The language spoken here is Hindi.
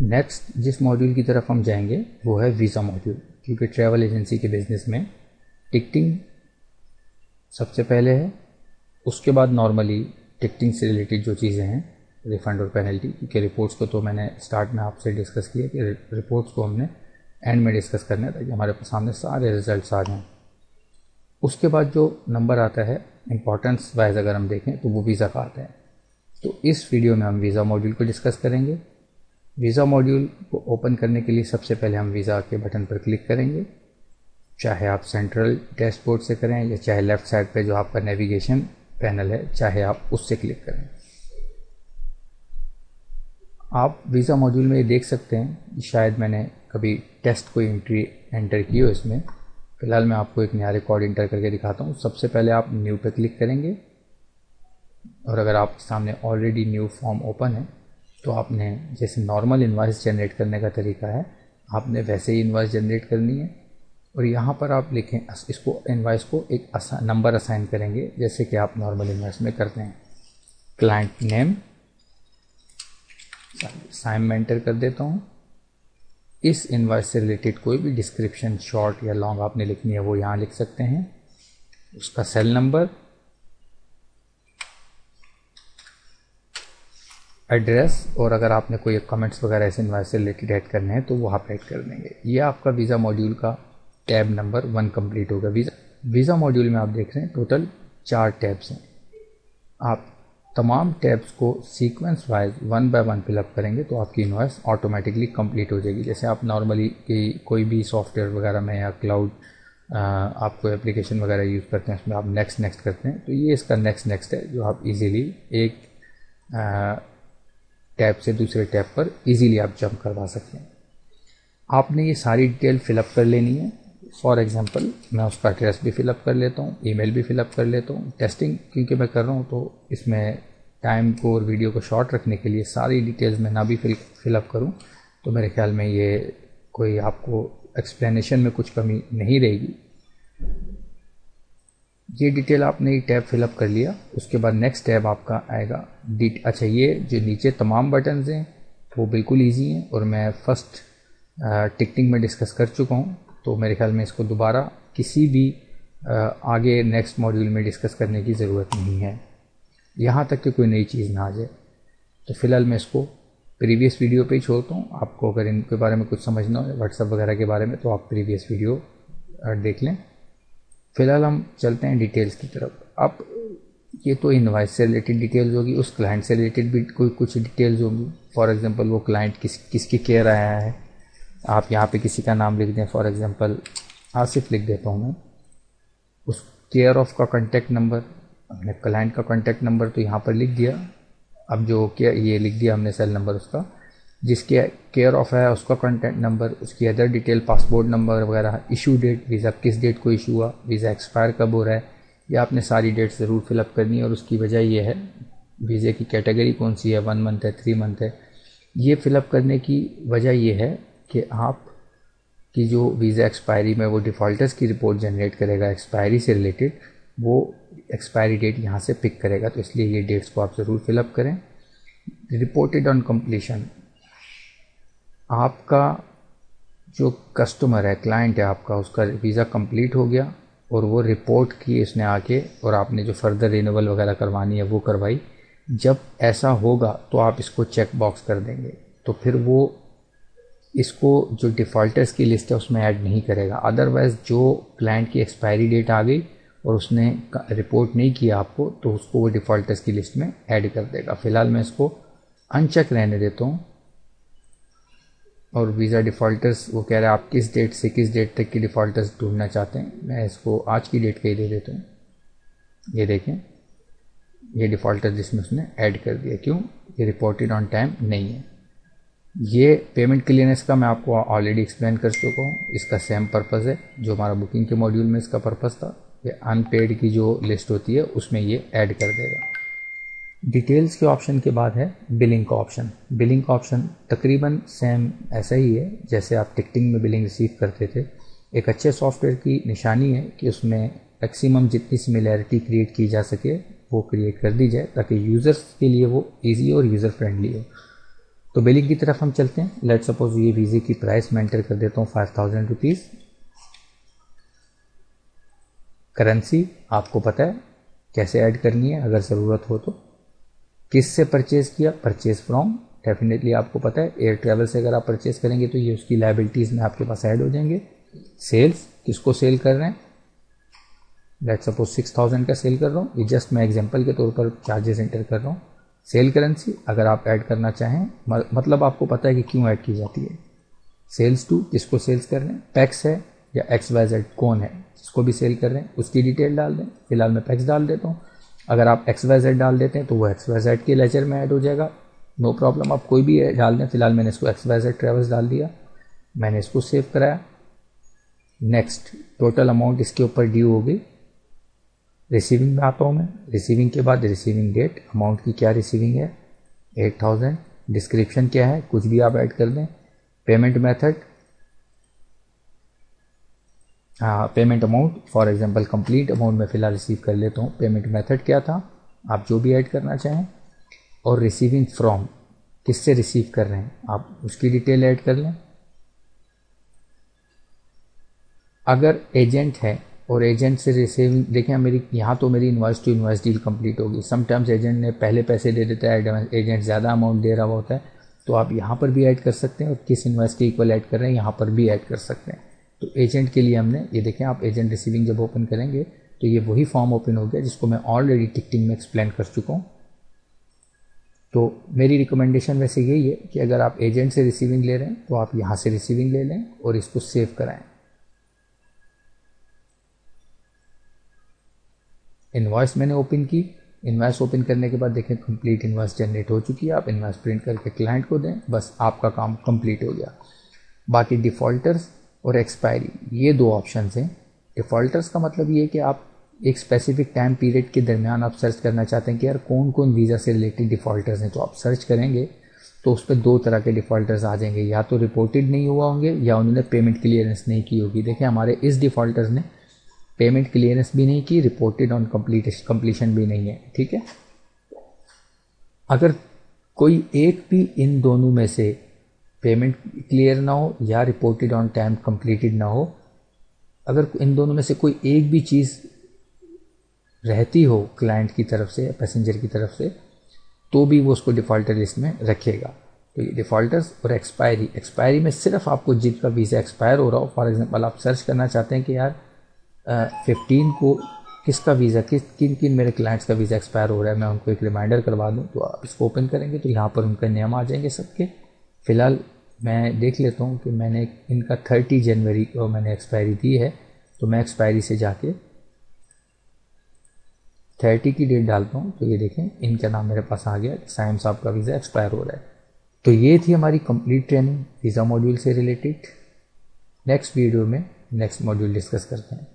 नेक्स्ट जिस मॉड्यूल की तरफ हम जाएंगे वो है वीज़ा मॉड्यूल, क्योंकि ट्रैवल एजेंसी के बिजनेस में टिकटिंग सबसे पहले है, उसके बाद नॉर्मली टिकटिंग से रिलेटेड जो चीज़ें हैं, रिफ़ंड और पेनल्टी, क्योंकि रिपोर्ट्स को तो मैंने स्टार्ट में आपसे डिस्कस किया कि रिपोर्ट्स को हमने एंड में डिस्कस करना है ताकि हमारे सामने सारे रिजल्ट्स आ जाएँ। उसके बाद जो नंबर आता है इम्पोर्टेंस वाइज अगर हम देखें तो वो वीज़ा का आता है। तो इस वीडियो में हम वीज़ा मॉड्यूल को डिस्कस करेंगे। वीज़ा मॉड्यूल को ओपन करने के लिए सबसे पहले हम वीज़ा के बटन पर क्लिक करेंगे, चाहे आप सेंट्रल डैशबोर्ड से करें या चाहे लेफ़्ट साइड पे जो आपका नेविगेशन पैनल है चाहे आप उससे क्लिक करें। आप वीज़ा मॉड्यूल में ये देख सकते हैं, शायद मैंने कभी टेस्ट कोई एंट्री एंटर की हो इसमें। फ़िलहाल मैं आपको एक नया रिकॉर्ड एंटर करके दिखाता हूँ। सबसे पहले आप न्यू पे क्लिक करेंगे और अगर आपके सामने ऑलरेडी न्यू फॉर्म ओपन है तो आपने जैसे नॉर्मल इनवॉइस जनरेट करने का तरीका है, आपने वैसे ही इनवॉइस जनरेट करनी है। और यहाँ पर आप लिखें, इसको इनवॉइस को एक नंबर असाइन करेंगे जैसे कि आप नॉर्मल इनवॉइस में करते हैं। क्लाइंट नेम साइन में एंटर कर देता हूँ। इस इनवॉइस से रिलेटेड कोई भी डिस्क्रिप्शन शॉर्ट या लॉन्ग आपने लिखनी है वो यहाँ लिख सकते हैं। उसका सेल नंबर, एड्रेस, और अगर आपने कोई कमेंट्स वगैरह ऐसे इनवॉइस से रिलेटेड ऐड करने हैं तो वो आप ऐड कर देंगे। ये आपका वीज़ा मॉड्यूल का टैब नंबर 1 कंप्लीट होगा। वीज़ा मॉड्यूल में आप देख रहे हैं टोटल 4 टैब्स हैं। आप तमाम टैब्स को सीक्वेंस वाइज 1 बाय 1 फिलअप करेंगे तो आपकी इनवॉइस ऑटोमेटिकली कंप्लीट हो जाएगी। जैसे आप नॉर्मली कोई भी सॉफ्टवेयर वगैरह में या क्लाउड आप कोई एप्लीकेशन वगैरह यूज़ करते हैं उसमें आप नेक्स्ट करते हैं, तो ये इसका नेक्स्ट है जो आप इजीली एक टैब से दूसरे टैब पर इजीली आप जंप करवा सकते हैं। आपने ये सारी डिटेल फिलअप कर लेनी है। फॉर एग्जांपल मैं उसका एड्रेस भी फिलअप कर लेता हूँ, ईमेल भी फिलअप कर लेता हूँ। टेस्टिंग क्योंकि मैं कर रहा हूँ तो इसमें टाइम को और वीडियो को शॉर्ट रखने के लिए सारी डिटेल्स में ना भी फिलअप करूँ तो मेरे ख्याल में ये कोई आपको एक्सप्लेनेशन में कुछ कमी नहीं रहेगी। ये डिटेल आपने टैब फिलअप कर लिया, उसके बाद नेक्स्ट टैब आपका आएगा अच्छा, ये जो नीचे तमाम बटन्स हैं वो बिल्कुल इजी हैं और मैं फर्स्ट टिकटिंग में डिस्कस कर चुका हूँ, तो मेरे ख्याल में इसको दोबारा किसी भी आगे नेक्स्ट मॉड्यूल में डिस्कस करने की ज़रूरत नहीं है, यहाँ तक कि कोई नई चीज़ ना आ जाए। तो फ़िलहाल मैं इसको प्रीवियस वीडियो पे ही छोड़ता हूँ। आपको अगर इनके बारे में कुछ समझना हो व्हाट्सएप वगैरह के बारे में तो आप प्रीवियस वीडियो देख लें। फ़िलहाल हम चलते हैं डिटेल्स की तरफ। अब ये तो इनवॉइस से रिलेटेड डिटेल्स होगी, उस क्लाइंट से रिलेटेड भी कुछ डिटेल्स होंगी। फॉर एग्जांपल वो क्लाइंट किसकी केयर आया है, आप यहाँ पे किसी का नाम लिख दें। फॉर एग्जांपल आसिफ लिख देता हूँ मैं। उस केयर ऑफ का कॉन्टैक्ट नंबर, हमने क्लाइंट का कॉन्टैक्ट नंबर तो यहाँ पर लिख दिया। अब जो ये लिख दिया हमने सेल नंबर उसका, जिसके केयर ऑफ है उसका कॉन्टैक्ट नंबर, उसकी अदर डिटेल, पासपोर्ट नंबर वगैरह, इशू डेट, वीज़ा किस डेट को इशू हुआ, वीज़ा एक्सपायर कब हो रहा है, ये आपने सारी डेट ज़रूर फिलअप करनी है। और उसकी वजह ये है वीज़े की कैटेगरी कौन सी है, 1 मंथ है, 3 मंथ है। ये फिलअप करने की वजह ये है कि आप की जो वीज़ा एक्सपायरी में वो डिफ़ॉल्टर्स की रिपोर्ट जनरेट करेगा एक्सपायरी से रिलेटेड, वो एक्सपायरी डेट यहाँ से पिक करेगा, तो इसलिए ये डेट्स को आप ज़रूर फिलअप करें। रिपोर्टेड ऑन कंप्लीशन, आपका जो कस्टमर है, क्लाइंट है आपका, उसका वीज़ा कंप्लीट हो गया और वो रिपोर्ट की इसने आके, और आपने जो फर्दर रिन्यूअल वगैरह करवानी है वो करवाई। जब ऐसा होगा तो आप इसको चेक बॉक्स कर देंगे, तो फिर वो इसको जो डिफ़ॉल्टर्स की लिस्ट है उसमें ऐड नहीं करेगा। अदरवाइज़ जो क्लाइंट की एक्सपायरी डेट आ गई और उसने रिपोर्ट नहीं किया आपको, तो उसको वो डिफ़ॉल्टर्स की लिस्ट में ऐड कर देगा। फ़िलहाल मैं इसको अनचेक रहने देता हूँ। और वीज़ा डिफ़ॉल्टर्स वो कह रहा है आप किस डेट से किस डेट तक की डिफ़ॉल्टर्स ढूंढना चाहते हैं, मैं इसको आज की डेट का ही दे देता हूँ। ये देखें, ये डिफ़ॉल्टर जिसमें उसने ऐड कर दिया। क्यों? ये रिपोर्टेड ऑन टाइम नहीं है। ये पेमेंट क्लियरेंस का मैं आपको ऑलरेडी एक्सप्लेन कर चुका हूँ, इसका सेम पर्पज़ है जो हमारा बुकिंग के मॉड्यूल में इसका पर्पज़ था। ये अनपेड की जो लिस्ट होती है उसमें ये ऐड कर देगा। डिटेल्स के ऑप्शन के बाद है बिलिंग का ऑप्शन। बिलिंग का ऑप्शन तकरीबन सेम ऐसा ही है जैसे आप टिकटिंग में बिलिंग रिसीव करते थे। एक अच्छे सॉफ्टवेयर की निशानी है कि उसमें मैक्सिमम जितनी सिमिलैरिटी क्रिएट की जा सके वो क्रिएट कर दी जाए ताकि यूज़र्स के लिए वो ईजी और यूज़र फ्रेंडली हो। तो बिलिंग की तरफ हम चलते हैं। लेट सपोज ये वीज़े की प्राइस मैं एंटर कर देता हूँ 5000 रुपीज़। करेंसी आपको पता है कैसे ऐड करनी है अगर ज़रूरत हो तो। किस से परचेज़ किया, परचेज़ फ्रॉम, डेफिनेटली आपको पता है एयर ट्रैवल से अगर आप परचेज़ करेंगे तो ये उसकी लायबिलिटीज़ में आपके पास ऐड हो जाएंगे। सेल्स, किसको सेल कर रहे हैं, लेट सपोज 6000 का सेल कर रहा हूँ, ये जस्ट मैं एग्जांपल के तौर पर चार्जेस एंटर कर रहा हूँ। सेल करेंसी अगर आप ऐड करना चाहें, मतलब आपको पता है कि क्यों ऐड की जाती है। सेल्स टू, किसको सेल्स कर रहे हैं, पैक्स है या XYZ कौन है जिसको भी सेल कर रहे हैं उसकी डिटेल डाल दें। फिलहाल मैं पैक्स डाल देता हूँ। अगर आप XYZ डाल देते हैं तो वो XYZ के लेजर में ऐड हो जाएगा, नो प्रॉब्लम, आप कोई भी डाल दें। फिलहाल मैंने इसको XYZ ट्रेवल्स डाल दिया, मैंने इसको सेव कराया। नेक्स्ट, टोटल अमाउंट इसके ऊपर ड्यू हो गई। रिसीविंग में आता हूँ मैं। रिसीविंग के बाद रिसीविंग डेट, अमाउंट की क्या रिसीविंग है 8000। डिस्क्रिप्शन क्या है, कुछ भी आप ऐड कर दें। Payment method, payment amount for example complete amount में फ़िलहाल रिसीव कर लेता हूँ। पेमेंट मेथड क्या था, आप जो भी ऐड करना चाहें। और रिसीविंग फ्रॉम, किससे रिसीव कर रहे हैं आप उसकी डिटेल ऐड कर लें। अगर एजेंट है और एजेंट से रिसीविंग, देखें मेरी यहाँ तो मेरी invoice to invoice deal complete होगी। समटाइम्स एजेंट ने पहले पैसे दे देता है, एजेंट ज़्यादा अमाउंट दे रहा होता है, तो आप यहाँ पर भी ऐड कर सकते हैं और किस इनवॉइस के इक्वल ऐड कर रहे हैं यहाँ पर भी ऐड कर सकते हैं। तो एजेंट के लिए हमने ये देखें, आप एजेंट रिसीविंग जब ओपन करेंगे तो ये वही फॉर्म ओपन हो गया जिसको मैं ऑलरेडी टिकटिंग में एक्सप्लेन कर चुका हूँ। तो मेरी रिकमेंडेशन वैसे यही है कि अगर आप एजेंट से रिसीविंग ले रहे हैं तो आप यहाँ से रिसीविंग ले लें और इसको सेव कराएं। इनवॉइस मैंने ओपन की, इनवॉइस ओपन करने के बाद देखें कंप्लीट इनवॉइस जनरेट हो चुकी है। आप इनवॉइस प्रिंट करके क्लाइंट को दें, बस आपका काम कंप्लीट हो गया। बाकी डिफ़ॉल्टर्स और एक्सपायरी, ये दो ऑप्शंस हैं। डिफ़ॉल्टर्स का मतलब ये है कि आप एक स्पेसिफिक टाइम पीरियड के दरमियान आप सर्च करना चाहते हैं कि यार कौन कौन वीज़ा से रिलेटेड डिफ़ॉल्टर्स हैं, तो आप सर्च करेंगे तो उस पर दो तरह के डिफ़ॉल्टर्स आ जाएंगे, या तो रिपोर्टेड नहीं हुआ होंगे या उन्होंने पेमेंट क्लियरेंस नहीं की होगी। देखें हमारे इस डिफ़ॉल्टर्स ने पेमेंट क्लियरेंस भी नहीं की, रिपोर्टेड ऑन कंप्लीशन भी नहीं है, ठीक है। अगर कोई एक भी इन दोनों में से पेमेंट क्लियर ना हो या रिपोर्टेड ऑन टाइम कंप्लीटेड ना हो, अगर इन दोनों में से कोई एक भी चीज़ रहती हो क्लाइंट की तरफ से या पैसेंजर की तरफ से, तो भी वो उसको डिफ़ॉल्टर लिस्ट में रखेगा। तो ये डिफ़ॉल्टर्स और एक्सपायरी, एक्सपायरी में सिर्फ आपको जिनका वीज़ा एक्सपायर हो रहा हो, फॉर एग्जांपल आप सर्च करना चाहते हैं कि यार 15 को किसका वीज़ा, किन किन मेरे क्लाइंट्स का वीज़ा एक्सपायर हो रहा है, मैं उनको एक रिमाइंडर करवा दूं, तो आप इसको ओपन करेंगे तो यहाँ पर उनका नाम आ जाएंगे सबके। फ़िलहाल मैं देख लेता हूँ कि मैंने इनका 30 जनवरी को मैंने एक्सपायरी दी है, तो मैं एक्सपायरी से जाके 30 की डेट डालता हूँ, तो ये देखें इनका नाम मेरे पास आ गया, साइम साहब का वीज़ा एक्सपायर हो रहा है। तो ये थी हमारी कंप्लीट ट्रेनिंग वीज़ा मॉड्यूल से रिलेटेड। नेक्स्ट वीडियो में नेक्स्ट मॉड्यूल डिस्कस करते हैं।